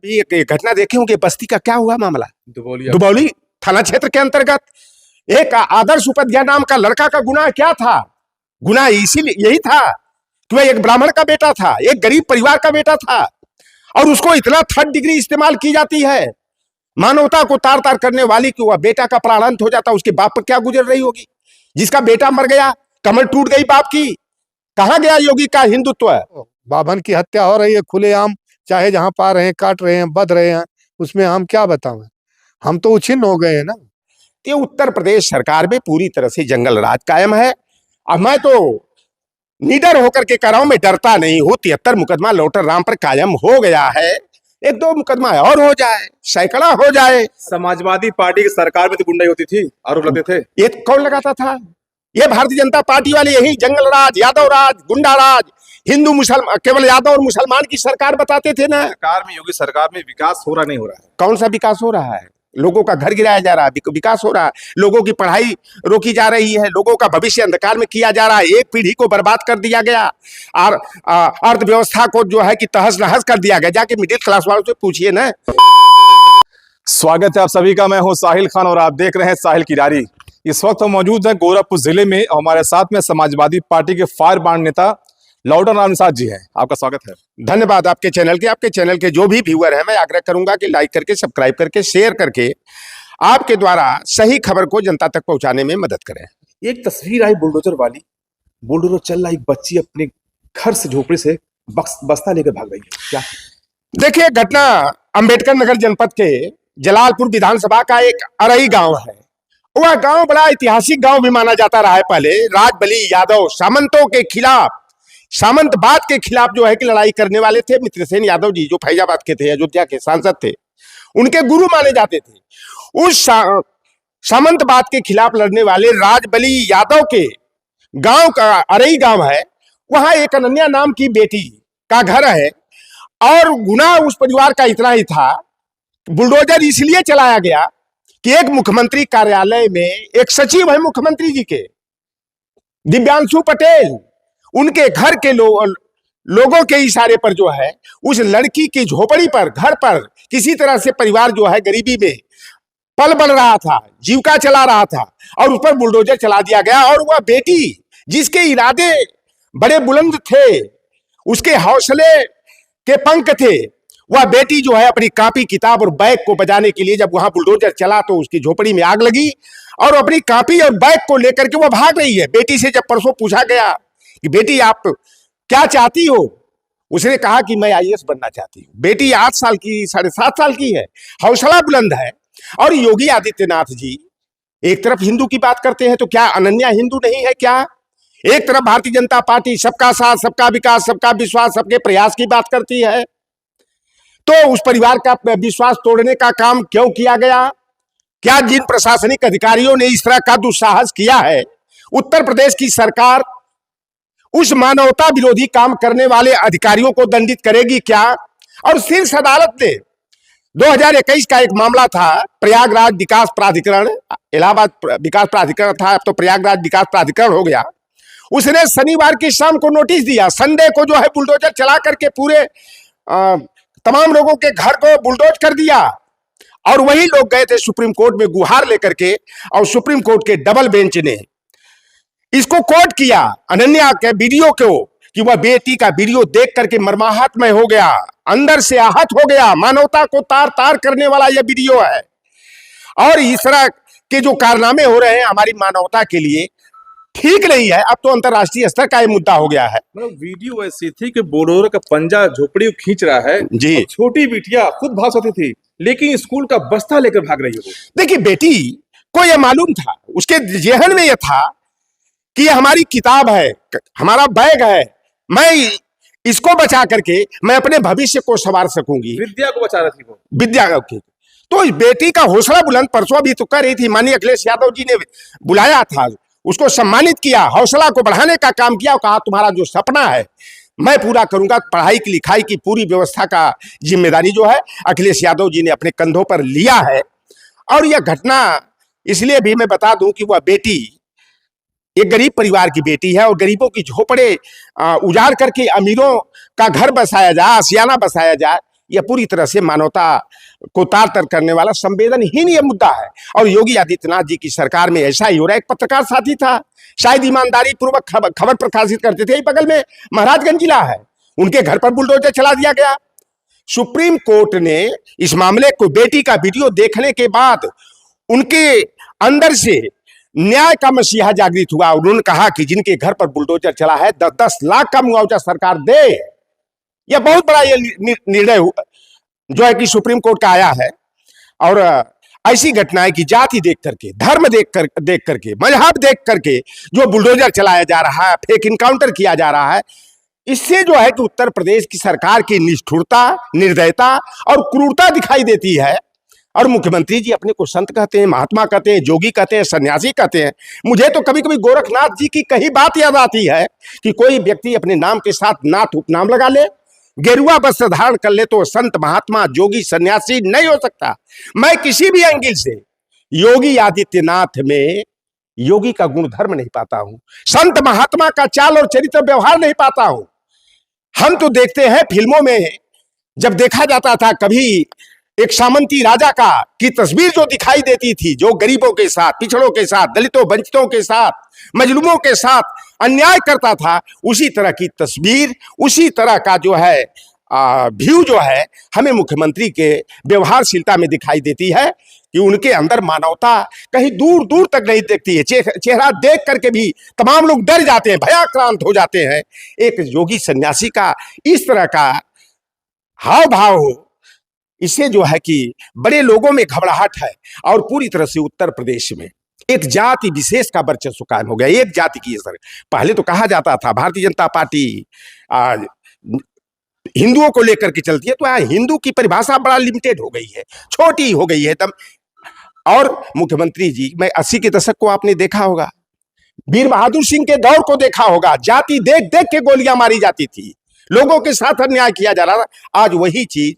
ये घटना देखे होंगे, बस्ती का क्या हुआ मामला? दुबौली थाना क्षेत्र के अंतर्गत एक आदर्श उपाध्याय नाम का लड़का का गुनाह क्या था? गुनाह इसीलिए यही था कि वह एक ब्राह्मण का बेटा था, एक गरीब परिवार का बेटा था, और उसको इतना थर्ड डिग्री इस्तेमाल की जाती है, मानवता को तार तार करने वाली, कि वह बेटा का प्राणांत हो जाता। उसके बाप पर क्या गुजर रही होगी, जिसका बेटा मर गया, कमर टूट गई बाप की। कहां गया योगी का हिंदुत्व? बाभन की हत्या हो रही है खुलेआम, चाहे जहां पा रहे हैं, काट रहे हैं, बध रहे हैं, उसमें हम क्या बताएं? हम तो उछिन्न हो गए हैं ना। ये उत्तर प्रदेश सरकार में पूरी तरह से जंगल राज कायम है। अब मैं तो निडर होकर के कह रहा हूं, मैं डरता नहीं हूं। 73 मुकदमा लौटर राम पर कायम हो गया है, एक दो मुकदमा और हो जाए, सैकड़ा हो जाए। समाजवादी पार्टी की सरकार में तो गुंडाई होती थी, आरोप लगते थे। ये कौन लगाता था? ये भारतीय जनता पार्टी वाले यही जंगल राज, यादव राज, गुंडा राज, हिंदू मुसलमान, केवल यादव और मुसलमान की सरकार बताते थे ना। सरकार में, योगी सरकार में विकास हो रहा नहीं हो रहा है? कौन सा विकास हो रहा है? लोगों का घर गिराया जा रहा है, विकास हो रहा है। लोगों की पढ़ाई रोकी जा रही है, लोगों का भविष्य अंधकार में किया जा रहा है, एक पीढ़ी को बर्बाद कर दिया गया, और अर्थव्यवस्था को जो है कि तहस नहस कर दिया गया। जाके मिडिल क्लास वालों से पूछिए ना। स्वागत है आप सभी का, मैं हूं साहिल खान और आप देख रहे हैं साहिल की रारी। इस वक्त हम मौजूद हैं गोरखपुर जिले में, हमारे साथ में समाजवादी पार्टी के फायर ब्रांड नेता लॉर्डन राम निषाद जी हैं। आपका स्वागत है। धन्यवाद आपके चैनल के जो भी व्यूअर हैं, मैं आग्रह करूंगा कि लाइक करके, सब्सक्राइब करके, शेयर करके आपके द्वारा सही खबर को जनता तक पहुंचाने में मदद करें। एक तस्वीर आई बुलडोजर वाली, बुलडोजर चल रहा, एक बच्ची अपने घर से, झोपड़ी से बस्ता लेकर भाग रही है। क्या देखिए, घटना अंबेडकर नगर जनपद के जलालपुर विधानसभा का एक अरई गांव है। वह गांव बड़ा ऐतिहासिक गांव भी माना जाता रहा है। पहले राजबली यादव सामंतों के खिलाफ, सामंतवाद के खिलाफ जो है कि लड़ाई करने वाले थे। मित्रसेन यादव जी जो फैजाबाद के थे, अयोध्या के सांसद थे, उनके गुरु माने जाते थे। उस सामंतवाद के खिलाफ लड़ने वाले राजबली यादव के गांव का अरई गांव है। वहां एक अनन्या नाम की बेटी का घर है, और गुनाह उस परिवार का इतना ही था, बुलडोजर इसलिए चलाया गया कि एक मुख्यमंत्री कार्यालय में एक सचिव है मुख्यमंत्री जी के, दिव्यांशु पटेल, उनके घर के लोगों के इशारे पर जो है उस लड़की की झोपड़ी पर, घर पर किसी तरह से परिवार जो है गरीबी में पल बढ़ रहा था, जीविका चला रहा था, और उस पर बुलडोजर चला दिया गया। और वह बेटी जिसके इरादे बड़े बुलंद थे, उसके हौसले के पंख थे, वह बेटी जो है अपनी कॉपी किताब और बैग को बजाने के लिए जब वहां बुलडोजर चला तो उसकी झोपड़ी में आग लगी, और अपनी कॉपी और बैग को लेकर के वह भाग रही है। बेटी से जब परसों पूछा गया कि बेटी आप क्या चाहती हो, उसने कहा कि मैं आईएएस बनना चाहती हूँ। बेटी 8 साल की, 7.5 साल की है, हौसला बुलंद है। और योगी आदित्यनाथ जी एक तरफ हिंदू की बात करते हैं, तो क्या अनन्या हिंदू नहीं है क्या? एक तरफ भारतीय जनता पार्टी सबका साथ, सबका विकास, सबका विश्वास, सबके प्रयास की बात करती है, तो उस परिवार का विश्वास तोड़ने का काम क्यों किया गया? क्या जिन प्रशासनिक अधिकारियों ने इस तरह का दुस्साहस किया है, उत्तर प्रदेश की सरकार उस मानवता विरोधी काम करने वाले अधिकारियों को दंडित करेगी क्या? और शीर्ष अदालत ने 2021 का एक मामला था, प्रयागराज विकास प्राधिकरण, इलाहाबाद विकास प्राधिकरण था, अब तो प्रयागराज विकास प्राधिकरण हो गया। उसने शनिवार की शाम को नोटिस दिया, संडे को जो है बुलडोजर चला करके पूरे तमाम लोगों के घर को बुलडोज कर दिया। और वही लोग गए थे सुप्रीम कोर्ट में गुहार लेकर के, और सुप्रीम कोर्ट के डबल बेंच ने इसको कोर्ट किया अनन्या के वीडियो को, कि वह बेटी का वीडियो देख करके मर्माहतमय हो गया, अंदर से आहत हो गया। मानवता को तार तार करने वाला यह वीडियो है, और इस तरह के जो कारनामे हो रहे हैं हमारी मानवता के लिए ठीक नहीं है। अब तो अंतरराष्ट्रीय स्तर का यह मुद्दा हो गया है। मतलब वीडियो ऐसी थी कि बुलडोजर का पंजा झोपड़ी खींच रहा है जी, छोटी बिटिया खुद भाग सकती थी, लेकिन स्कूल का बस्ता लेकर भाग रही है। देखिए, बेटी को यह मालूम था, उसके जेहन में यह था कि ये हमारी किताब है, हमारा बैग है, मैं इसको बचा करके मैं अपने भविष्य को संवार सकूंगी। विद्या को बचा रही थी वो, विद्या की। तो इस बेटी का हौसला बुलंद, परसों भी तो कर रही थी, माननीय अखिलेश यादव जी ने बुलाया था, उसको सम्मानित किया, हौसला को बढ़ाने का काम किया, और कहा तुम्हारा जो सपना है मैं पूरा करूंगा। पढ़ाई की लिखाई की पूरी व्यवस्था का जिम्मेदारी जो है अखिलेश यादव जी ने अपने कंधों पर लिया है। और यह घटना इसलिए भी मैं बता दूं कि वह बेटी एक गरीब परिवार की बेटी है, और गरीबों की झोपड़े उजाड़ करके अमीरों का घर बसाया जाए, आशियाना बसाया जाए, यह पूरी तरह से मानवता को तार तर करने वाला संवेदनहीन यह मुद्दा है। और योगी आदित्यनाथ जी की सरकार में ऐसा ही हो रहा है। एक पत्रकार साथी था, शायद ईमानदारी पूर्वक खबर प्रकाशित करते थे, बगल में महाराजगंज जिला है, उनके घर पर बुलडोजर चला दिया गया। सुप्रीम कोर्ट ने इस मामले को, बेटी का वीडियो देखने के बाद उनके अंदर से न्याय का मसीहा जागृत हुआ। उन्होंने कहा कि जिनके घर पर बुलडोजर चला है 10-10 लाख का मुआवजा सरकार दे। यह बहुत बड़ा ये निर्णय जो है कि सुप्रीम कोर्ट का आया है। और ऐसी घटनाएं कि जाति देख करके, धर्म देख करके, मजहब देख करके जो बुलडोजर चलाया जा रहा है, फेक इनकाउंटर किया जा रहा है, इससे जो है कि उत्तर प्रदेश की सरकार की निष्ठुरता, निर्दयता और क्रूरता दिखाई देती है। और मुख्यमंत्री जी अपने को संत कहते हैं, महात्मा कहते हैं, जोगी कहते हैं, सन्यासी कहते हैं। मुझे तो कभी कभी गोरखनाथ जी की कही बात याद आती है कि कोई व्यक्ति अपने नाम के साथ नाथ उपनाम लगा ले, गेरुआ वस्त्र धारण कर ले, तो संत, महात्मा, जोगी, सन्यासी नहीं हो सकता। मैं किसी भी एंगल से योगी आदित्यनाथ में योगी का गुणधर्म नहीं पाता हूं, संत महात्मा का चाल और चरित्र व्यवहार नहीं पाता हूं। हम तो देखते हैं फिल्मों में, जब देखा जाता था कभी एक सामंती राजा का की तस्वीर जो दिखाई देती थी, जो गरीबों के साथ, पिछड़ों के साथ, दलितों, वंचितों के साथ, मजलूमों के साथ अन्याय करता था, उसी तरह की तस्वीर, उसी तरह का जो है व्यू जो है हमें मुख्यमंत्री के व्यवहारशीलता में दिखाई देती है कि उनके अंदर मानवता कहीं दूर दूर तक नहीं दिखती है। चेहरा देख करके भी तमाम लोग डर जाते हैं, भयाक्रांत हो जाते हैं। एक योगी सन्यासी का इस तरह का हाव भाव हो, इससे जो है कि बड़े लोगों में घबराहट है। और पूरी तरह से उत्तर प्रदेश में एक जाति विशेष का वर्चस्व कायम हो गया, एक जाति की असर। पहले तो कहा जाता था भारतीय जनता पार्टी हिंदुओं को लेकर के चलती है, तो हिंदू की परिभाषा बड़ा लिमिटेड हो गई है, छोटी हो गई है एकदम। और मुख्यमंत्री जी, मैं 80 के दशक को आपने देखा होगा, वीर बहादुर सिंह के दौर को देखा होगा, जाति देख देख के गोलियां मारी जाती थी, लोगों के साथ अन्याय किया जा रहा था। आज वही चीज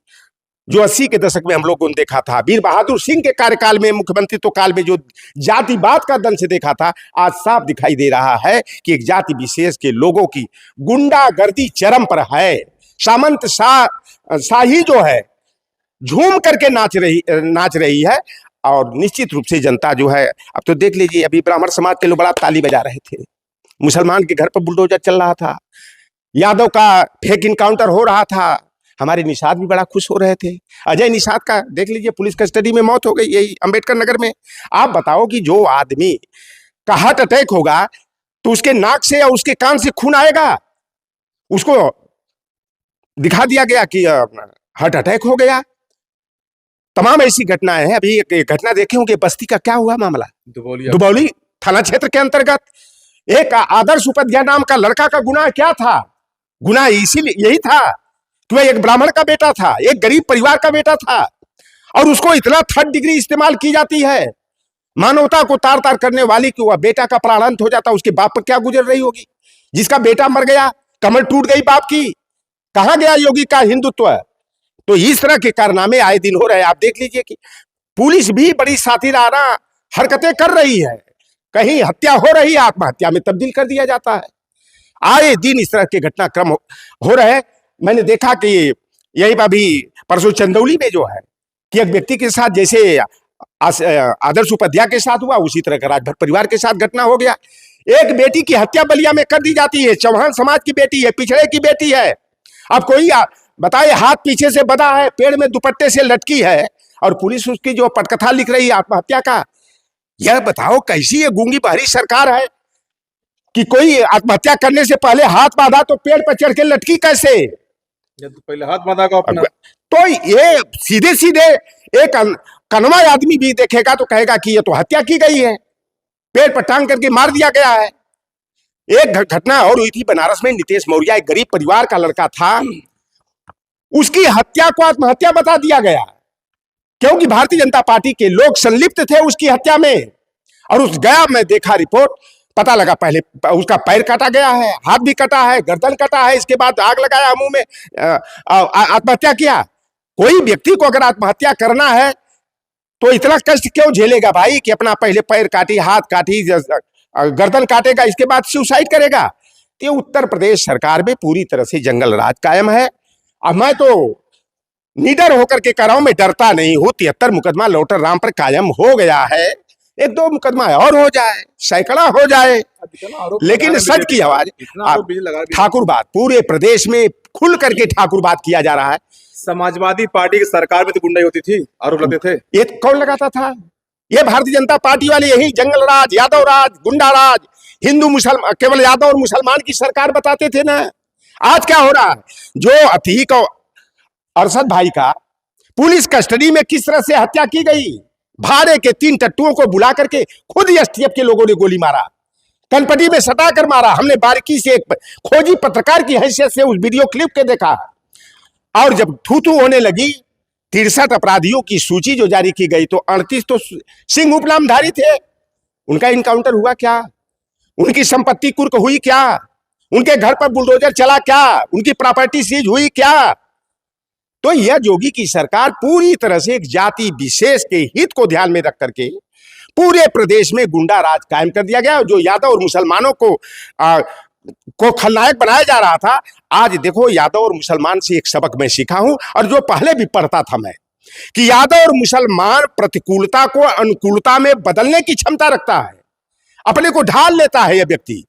जो 80 के दशक में हम लोगों ने देखा था, वीर बहादुर सिंह के कार्यकाल में, मुख्यमंत्रित्व काल में जो जातिवाद का दंश देखा था, आज साफ दिखाई दे रहा है कि एक जाति विशेष के लोगों की गुंडागर्दी चरम पर है। सामंत शाही जो है झूम करके नाच रही है। और निश्चित रूप से जनता जो है, अब तो देख लीजिए, अभी ब्राह्मण समाज के लोग बड़ा ताली बजा रहे थे, मुसलमान के घर पर बुलडोजर चल रहा था, यादव का फेक इनकाउंटर हो रहा था, हमारे निषाद भी बड़ा खुश हो रहे थे। अजय निषाद का देख लीजिए, पुलिस कस्टडी में मौत हो गई यही अंबेडकर नगर में। आप बताओ कि जो आदमी का हार्ट अटैक होगा तो उसके नाक से या उसके कान से खून आएगा, उसको दिखा दिया गया कि हार्ट अटैक हो गया। तमाम ऐसी घटनाएं हैं। अभी एक घटना देखे होंगे, बस्ती का क्या हुआ मामला, दुबौली थाना क्षेत्र के अंतर्गत एक आदर्श उपाध्याय नाम का लड़का का गुनाह क्या था? गुनाह इसीलिए यही था कि वह एक ब्राह्मण का बेटा था, एक गरीब परिवार का बेटा था, और उसको इतना थर्ड डिग्री इस्तेमाल की जाती है मानवता को तार तार करने वाली कि वह बेटा का प्राणांत हो जाता। उसके बाप पर क्या गुजर रही होगी, जिसका बेटा मर गया, कमर टूट गई बाप की। कहां गया योगी का हिंदुत्व? तो इस तरह के कारनामे आए दिन हो रहे हैं। आप देख लीजिए कि पुलिस भी बड़ी साथीराना हरकतें कर रही है, कहीं हत्या हो रही है, आत्महत्या में तब्दील कर दिया जाता है। आए दिन इस तरह के घटनाक्रम हो रहे हैं। मैंने देखा कि यही अभी परसों चंदौली में जो है कि एक व्यक्ति के साथ जैसे आदर्श उपाध्याय के साथ हुआ, उसी तरह का राजभर परिवार के साथ घटना हो गया। एक बेटी की हत्या बलिया में कर दी जाती है, चौहान समाज की बेटी है, पिछड़े की बेटी है। अब कोई बताइए, हाथ पीछे से बंधा है, पेड़ में दुपट्टे से लटकी है, और पुलिस उसकी जो पटकथा लिख रही है आत्महत्या का। यह बताओ कैसी ये गूंगी बहरी सरकार है कि कोई आत्महत्या करने से पहले हाथ बांधा तो पेड़ पर चढ़ के लटकी कैसे? तो पहले हाथ बांधा का अपना। तो ये सीधे सीधे एक कनवा आदमी भी देखेगा तो कहेगा कि ये तो हत्या की गई है, पेड़ पर टांग करके मार दिया गया है। एक घटना और हुई थी बनारस में, नीतीश मौर्य एक गरीब परिवार का लड़का था, उसकी हत्या को आत्महत्या बता दिया गया क्योंकि भारतीय जनता पार्टी के लोग संलिप्त थे उसकी हत्या में। और उस गया मैं देखा रिपोर्ट, पता लगा पहले उसका पैर काटा गया है, हाथ भी कटा है, गर्दन कटा है, इसके बाद आग लगाया मुंह में, आत्महत्या किया। कोई व्यक्ति को अगर आत्महत्या करना है तो इतना कष्ट क्यों झेलेगा भाई कि अपना पहले पैर काटी, हाथ काटी, गर्दन काटेगा, इसके बाद सुसाइड करेगा? तो उत्तर प्रदेश सरकार में पूरी तरह से जंगल राज कायम है। अब मैं तो निडर होकर के कह रहा हूं, मैं डरता नहीं हूं। 73 मुकदमा लौटर राम पर कायम हो गया है, एक दो मुकदमा और हो जाए, सैकड़ा हो जाए, लेकिन सच की आवाज ठाकुरवाद पूरे प्रदेश में खुल करके ठाकुरवाद किया जा रहा है। समाजवादी पार्टी की सरकार में तो गुंडाई होती थी, आरोप लगते थे। ये कौन लगाता था? ये भारतीय जनता पार्टी वाले यही जंगल राज, यादव राज, गुंडा राज, हिंदू मुसलमान, केवल यादव और मुसलमान की सरकार बताते थे ना। आज क्या हो रहा है? जो अतीक और अरशद भाई का पुलिस कस्टडी में किस तरह से हत्या की गई, भाड़े के 3 टट्टुओं को बुला करके खुद एसटीएफ के लोगों ने गोली मारा, कनपटी में सटा कर मारा। हमने बारीकी से एक खोजी पत्रकार की हैसियत से उस वीडियो क्लिप के देखा। और जब थू थू होने लगी, 63 अपराधियों की सूची जो जारी की गई तो 38 तो सिंह उपनामधारी थे। उनका इनकाउंटर हुआ क्या? उनकी संपत्ति कुर्क हुई क्या? उनके घर पर बुलडोजर चला क्या? उनकी प्रॉपर्टी सीज हुई क्या? तो यह जोगी की सरकार पूरी तरह से एक जाति विशेष के हित को ध्यान में रख करके पूरे प्रदेश में गुंडा राज कायम कर दिया गया। जो यादव और मुसलमानों को खलनायक बनाया जा रहा था, आज देखो यादव और मुसलमान से एक सबक मैं सीखा हूं, और जो पहले भी पढ़ता था मैं, कि यादव और मुसलमान प्रतिकूलता को अनुकूलता में बदलने की क्षमता रखता है, अपने को ढाल लेता है यह व्यक्ति।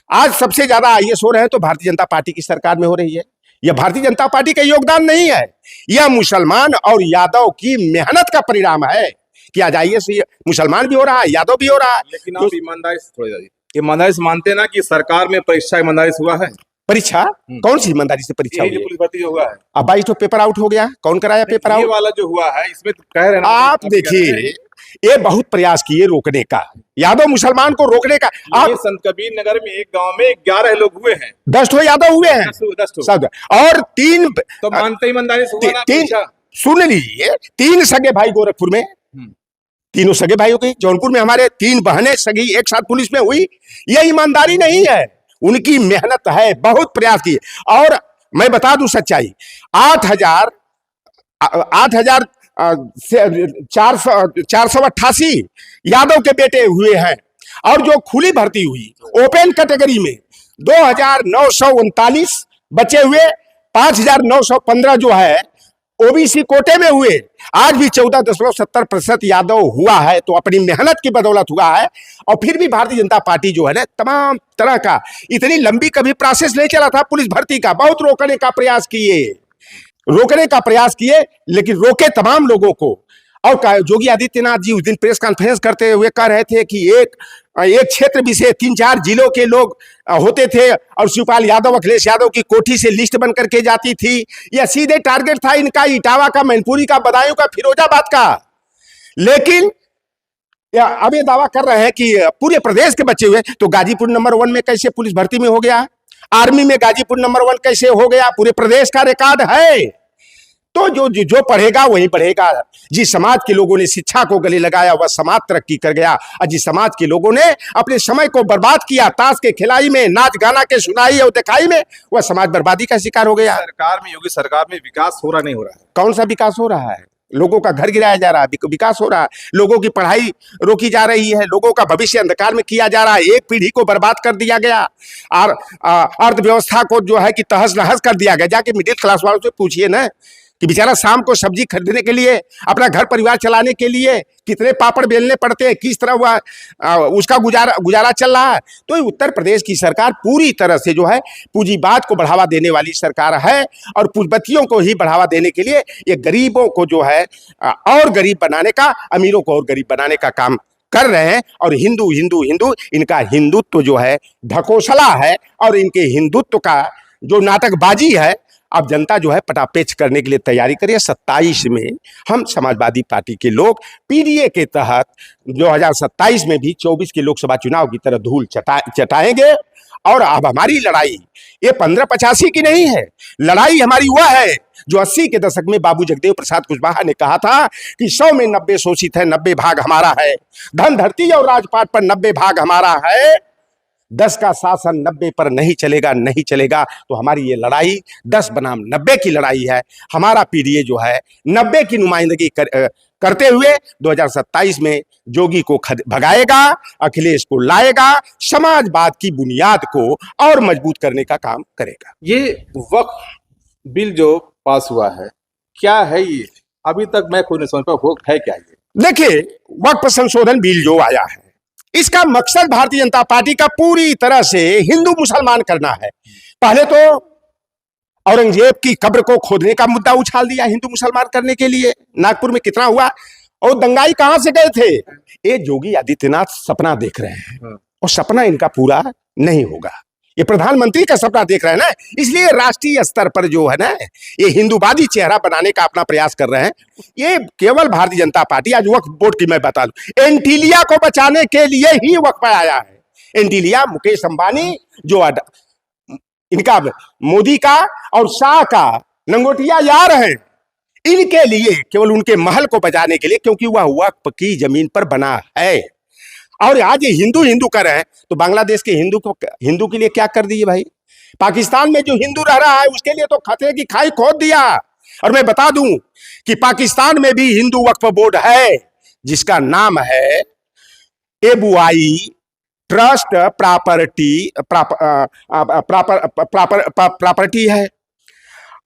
आज सबसे ज्यादा आईएएस हो रहे हैं तो भारतीय जनता पार्टी की सरकार में हो रही है। यह भारतीय जनता पार्टी का योगदान नहीं है, यह मुसलमान और यादव की मेहनत का परिणाम है कि आज आईएएस मुसलमान भी हो रहा है, यादव भी हो रहा है। लेकिन आप ईमानदारी से थोड़ी ईमानदारी से मानते ना कि सरकार में परीक्षा ईमानदारी से हुआ है? परीक्षा कौन सी ईमानदारी से परीक्षा हुई? पुलिस भर्ती जो हुआ है, अब 22 तो पेपर आउट हो गया, कौन कराया पेपर आउट? ये वाला जो हुआ है इसमें तो कह रहे हैं आप देखिए, ये बहुत प्रयास किए रोकने का, यादव मुसलमान को रोकने का। आप संत कबीर नगर में एक गांव में 11 लोग हुए हैं, 10 तो यादव हुए हैं, 10 सब, और 3 तो मानते ईमानदारी से हुआ ना 3 परीक्षा? सुन लीजिए, 3 सगे भाई गोरखपुर में, तीनों सगे भाइयों की, जौनपुर में हमारे 3 बहनें सगी एक साथ पुलिस में हुई। यह ईमानदारी नहीं है, उनकी मेहनत है, बहुत प्रयास किए। और मैं बता दूं सच्चाई, 8,488 यादव के बेटे हुए हैं, और जो खुली भर्ती हुई ओपन कैटेगरी में 2,939 बचे हुए, 5,915 जो है ओबीसी कोटे में हुए। आज भी 14.70% यादव हुआ है, तो अपनी मेहनत की बदौलत हुआ है। और फिर भी भारतीय जनता पार्टी जो है ना, तमाम तरह का, इतनी लंबी कभी प्रोसेस नहीं चला था पुलिस भर्ती का, बहुत रोकने का प्रयास किए, लेकिन रोके तमाम लोगों को। और योगी आदित्यनाथ जी उस दिन प्रेस कॉन्फ्रेंस करते हुए कह रहे थे कि एक क्षेत्र भी से 3-4 जिलों के लोग होते थे, और शिवपाल यादव, अखिलेश यादव की कोठी से लिस्ट बन करके जाती थी। यह सीधे टारगेट था इनका, इटावा का, मैनपुरी का, बदायूं का, फिरोजाबाद का। लेकिन अब ये दावा कर रहे हैं कि पूरे प्रदेश के बच्चे हुए, तो गाजीपुर नंबर 1 में कैसे पुलिस भर्ती में हो गया? आर्मी में गाजीपुर नंबर 1 कैसे हो गया? पूरे प्रदेश का रिकॉर्ड है। तो जो पढ़ेगा वही बढ़ेगा। जिस समाज के लोगों ने शिक्षा को गले लगाया वह समाज तरक्की कर गया, और जिस समाज के लोगों ने अपने समय को बर्बाद किया ताश के खिलाई में, नाच गाना के सुनाई और दिखाई में, वह समाज बर्बादी का शिकार हो गया। सरकार में, योगी सरकार में विकास हो रहा नहीं हो रहा है? कौन सा विकास हो रहा है? लोगों का घर गिराया जा रहा है, विकास हो रहा है। लोगों की पढ़ाई रोकी जा रही है, लोगों का भविष्य अंधकार में किया जा रहा है, एक पीढ़ी को बर्बाद कर दिया गया, और अर्थव्यवस्था को जो है कि तहस नहस कर दिया गया। जाके मिडिल क्लास वालों से पूछिए ना कि बेचारा शाम को सब्जी खरीदने के लिए, अपना घर परिवार चलाने के लिए कितने पापड़ बेलने पड़ते हैं, किस तरह उसका गुजारा चल रहा है। तो उत्तर प्रदेश की सरकार पूरी तरह से जो है पूंजीवाद को बढ़ावा देने वाली सरकार है, और पूंजीपतियों को ही बढ़ावा देने के लिए ये गरीबों को जो है और गरीब बनाने का, अमीरों को और गरीब बनाने का काम कर रहे हैं। और हिंदू हिंदू हिंदू, इनका हिंदुत्व जो है ढकोसला है, और इनके हिंदुत्व का जो नाटकबाजी है, अब जनता जो है पटापेच करने के लिए तैयारी करिए। 27 में हम समाजवादी पार्टी के लोग पीडीए के तहत 2027 में भी 24 के लोकसभा चुनाव की तरह धूल चटाएंगे। और अब हमारी लड़ाई ये 1585 की नहीं है, लड़ाई हमारी वह है जो 80 के दशक में बाबू जगदेव प्रसाद कुशवाहा ने कहा था कि 100 में 90 शोषित है, 90 भाग हमारा है। धन धरती और राजपाट पर 90 भाग हमारा है। 10 का शासन 90 पर नहीं चलेगा, नहीं चलेगा। तो हमारी ये लड़ाई 10 बनाम 90 की लड़ाई है। हमारा पीडीए जो है 90 की नुमाइंदगी करते हुए 2027 में जोगी को भगाएगा, अखिलेश को लाएगा, समाजवाद की बुनियाद को और मजबूत करने का काम करेगा। ये वक्फ बिल जो पास हुआ है, क्या है ये? अभी तक मैं खुद नहीं समझ पाया, वो है क्या ये? देखिए, वक्फ संशोधन बिल जो आया है, इसका मकसद भारतीय जनता पार्टी का पूरी तरह से हिंदू मुसलमान करना है। पहले तो औरंगजेब की कब्र को खोदने का मुद्दा उछाल दिया हिंदू मुसलमान करने के लिए। नागपुर में कितना हुआ, और दंगाई कहां से गए थे? ये योगी आदित्यनाथ सपना देख रहे हैं, और सपना इनका पूरा नहीं होगा। ये प्रधानमंत्री का सपना देख रहे हैं ना, इसलिए राष्ट्रीय स्तर पर जो है ना, ये हिंदूवादी चेहरा बनाने का अपना प्रयास कर रहे हैं। ये केवल भारतीय जनता पार्टी, आज वक्फ बोर्ड की मैं बता दूं, एंटीलिया को बचाने के लिए ही वक्फ आया है। एंटीलिया मुकेश अंबानी जो इनका मोदी का और शाह का लंगोटिया यार है, इनके लिए, केवल उनके महल को बचाने के लिए, क्योंकि वह वक्फ की जमीन पर बना है। और आज ये हिंदू हिंदू कर रहे हैं, तो बांग्लादेश के हिंदू के लिए क्या कर दिए भाई? पाकिस्तान में जो हिंदू रह रहा है उसके लिए तो खतरे की खाई खोद दिया। और मैं बता दूं कि पाकिस्तान में भी हिंदू वक्फ बोर्ड है, जिसका नाम है एबुआई ट्रस्ट प्रॉपर्टी है।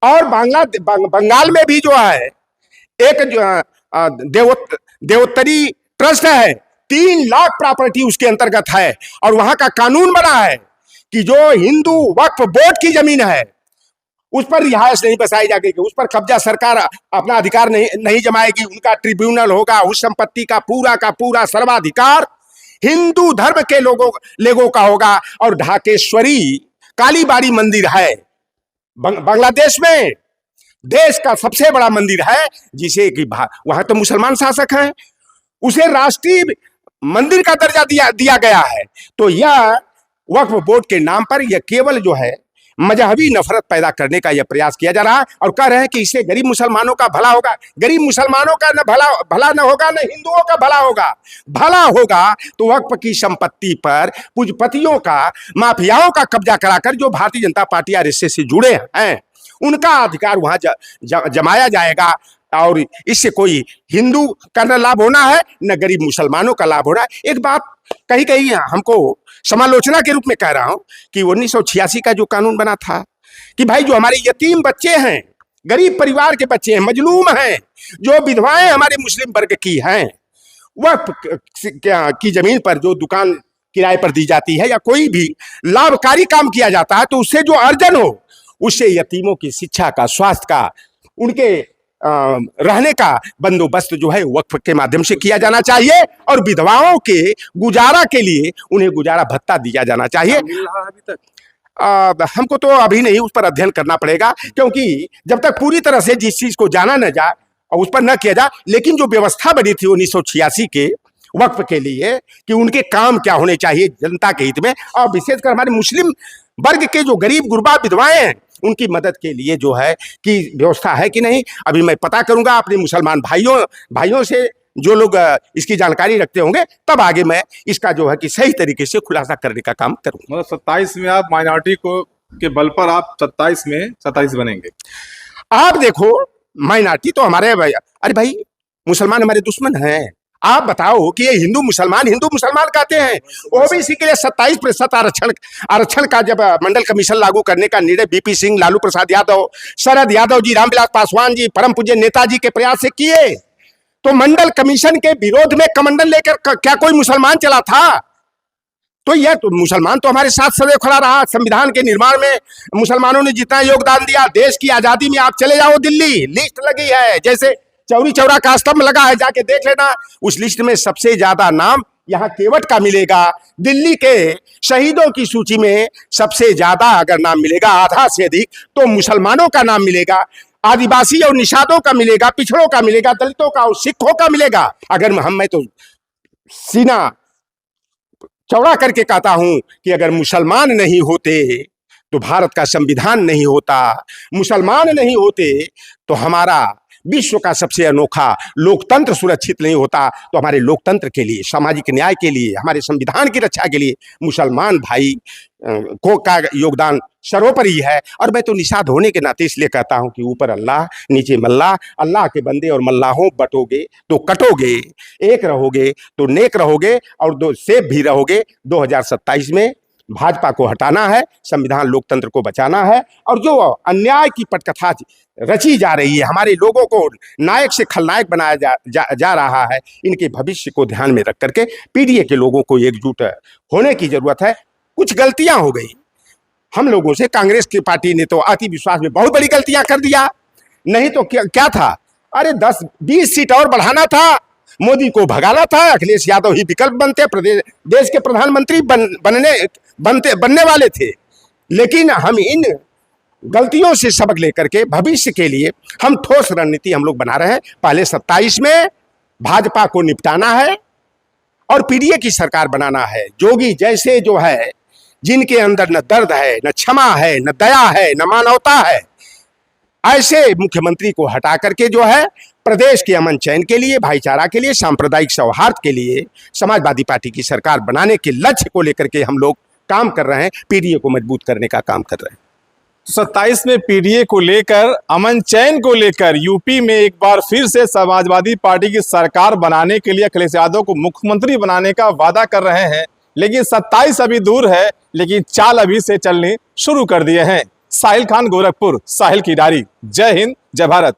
और बंगाल में भी जो है एक देवोत्तरी ट्रस्ट है, 3 लाख प्रॉपर्टी उसके अंतर्गत है। और वहां का कानून बना है कि जो हिंदू वक्फ बोर्ड की जमीन है उस पर रिहायश नहीं बसाई जाएगी, उस पर कब्जा सरकार अपना अधिकार नहीं जमाएगी। उनका ट्रिब्यूनल होगा, उस संपत्ति का पूरा सर्वाधिकार हिंदू धर्म के लोगों का होगा। और ढाकेश्वरी कालीबाड़ी मंदिर है बांग्लादेश में, देश का सबसे बड़ा मंदिर है, जिसे कि वहां तो मुसलमान शासक हैं, उसे राष्ट्रीय मंदिर का दर्जा दिया गया है। तो यह वक्फ बोर्ड के नाम पर यह केवल जो है मजहबी नफरत पैदा करने का यह प्रयास किया जा रहा है, और कह रहे हैं कि इससे गरीब मुसलमानों का भला होगा। गरीब मुसलमानों का न भला न होगा, न हिंदुओं का भला होगा। भला होगा तो वक्फ की संपत्ति पर पूंजीपतियों का, माफियाओं का कब्जा कराकर जो भारतीय जनता पार्टी आरएसएस से जुड़े हैं उनका अधिकार वहां जमाया जाएगा। और इससे कोई हिंदू का न लाभ होना है, न गरीब मुसलमानों का लाभ होना है। एक बात कहीं हमको समालोचना के रूप में कह रहा हूं कि 1986 का जो कानून बना था कि भाई जो हमारे यतीम बच्चे हैं, गरीब परिवार के बच्चे हैं, मजलूम हैं, जो विधवाएं हमारे मुस्लिम वर्ग की हैं, वह की जमीन पर जो दुकान किराए पर दी जाती है या कोई भी लाभकारी काम किया जाता है, तो उससे जो अर्जन हो उससे यतीमों की शिक्षा का, स्वास्थ्य का, उनके रहने का बंदोबस्त जो है वक्फ के माध्यम से किया जाना चाहिए। और विधवाओं के गुजारा के लिए उन्हें गुजारा भत्ता दिया जाना चाहिए। मिल रहा है अभी तक? हमको तो अभी नहीं, उस पर अध्ययन करना पड़ेगा, क्योंकि जब तक पूरी तरह से जिस चीज को जाना न जाए और उस पर न किया जाए। लेकिन जो व्यवस्था बनी थी 1986 के वक्फ के लिए कि उनके काम क्या होने चाहिए जनता के हित में, और विशेषकर हमारे मुस्लिम वर्ग के जो गरीब गुरबा विधवाएं हैं उनकी मदद के लिए जो है कि व्यवस्था है कि नहीं, अभी मैं पता करूंगा अपने मुसलमान भाइयों से, जो लोग इसकी जानकारी रखते होंगे, तब आगे मैं इसका जो है कि सही तरीके से खुलासा करने का काम करूंगा। मतलब 27 में आप माइनॉरिटी को के बल पर आप 27 बनेंगे? आप देखो, माइनॉरिटी तो हमारे अरे भाई मुसलमान हमारे दुश्मन हैं। आप बताओ कि ये हिंदू मुसलमान कहते हैं। ओबीसी के लिए 27% आरक्षण का जब मंडल कमीशन लागू करने का निर्णय बीपी सिंह, लालू प्रसाद यादव, शरद यादव जी, रामविलास पासवान जी, परम पूज्य नेताजी के प्रयास से किए, तो मंडल कमीशन के विरोध में कमंडल लेकर क्या कोई मुसलमान चला था? तो यह तो मुसलमान तो हमारे साथ सदैव खड़ा रहा। संविधान के निर्माण में मुसलमानों ने जितना योगदान दिया, देश की आजादी में आप चले जाओ, दिल्ली लिस्ट लगी है, जैसे चौरी चौरा का स्तंभ लगा है, जाके देख लेना। उस लिस्ट में सबसे ज्यादा नाम यहाँ केवट का मिलेगा। दिल्ली के शहीदों की सूची में सबसे ज्यादा अगर नाम मिलेगा, आधा से अधिक, तो मुसलमानों का नाम मिलेगा। आदिवासी और निषादों का मिलेगा, पिछड़ों का मिलेगा, दलितों का और सिखों का मिलेगा। अगर मैं तो सीना चौड़ा करके कहता हूं कि अगर मुसलमान नहीं होते तो भारत का संविधान नहीं होता, मुसलमान नहीं होते तो हमारा विश्व का सबसे अनोखा लोकतंत्र सुरक्षित नहीं होता। तो हमारे लोकतंत्र के लिए, सामाजिक न्याय के लिए, हमारे संविधान की रक्षा के लिए मुसलमान भाई का योगदान सर्वोपरि है। और मैं तो निषाद होने के नाते इसलिए कहता हूं कि ऊपर अल्लाह, नीचे मल्लाह, अल्लाह के बंदे और मल्लाहों बटोगे तो कटोगे, एक रहोगे तो नेक रहोगे और दो सेफ भी रहोगे। 2027 में भाजपा को हटाना है, संविधान लोकतंत्र को बचाना है, और जो अन्याय की पटकथा रची जा रही है, हमारे लोगों को नायक से खलनायक बनाया जा रहा है, इनके भविष्य को ध्यान में रख करके पीडीए के लोगों को एकजुट होने की जरूरत है। कुछ गलतियां हो गई हम लोगों से, कांग्रेस की पार्टी ने तो अति विश्वास में बहुत बड़ी गलतियां कर दिया, नहीं तो क्या था, अरे 10-20 सीट और बढ़ाना था, मोदी को भगाना था, अखिलेश यादव ही विकल्प बनते, प्रदेश देश के प्रधानमंत्री बनने वाले थे। लेकिन हम इन गलतियों से सबक लेकर के भविष्य के लिए हम ठोस रणनीति हम लोग बना रहे हैं। पहले 27 में भाजपा को निपटाना है और पीडीए की सरकार बनाना है। जोगी जैसे जो है, जिनके अंदर न दर्द है, न क्षमा है, न दया है, न मानवता है, ऐसे मुख्यमंत्री को हटा करके जो है प्रदेश के अमन चैन के लिए, भाईचारा के लिए, सांप्रदायिक सौहार्द के लिए समाजवादी पार्टी की सरकार बनाने के लक्ष्य को लेकर के हम लोग काम कर रहे हैं, पीडीए को मजबूत करने का काम कर रहे हैं। 27 में पीडीए को लेकर, अमन चैन को लेकर यूपी में एक बार फिर से समाजवादी पार्टी की सरकार बनाने के लिए अखिलेश यादव को मुख्यमंत्री बनाने का वादा कर रहे हैं। लेकिन 27 अभी दूर है, लेकिन चाल अभी से चलने शुरू कर दिए हैं। साहिल खान, गोरखपुर, साहिल किरारी। जय हिंद, जय भारत।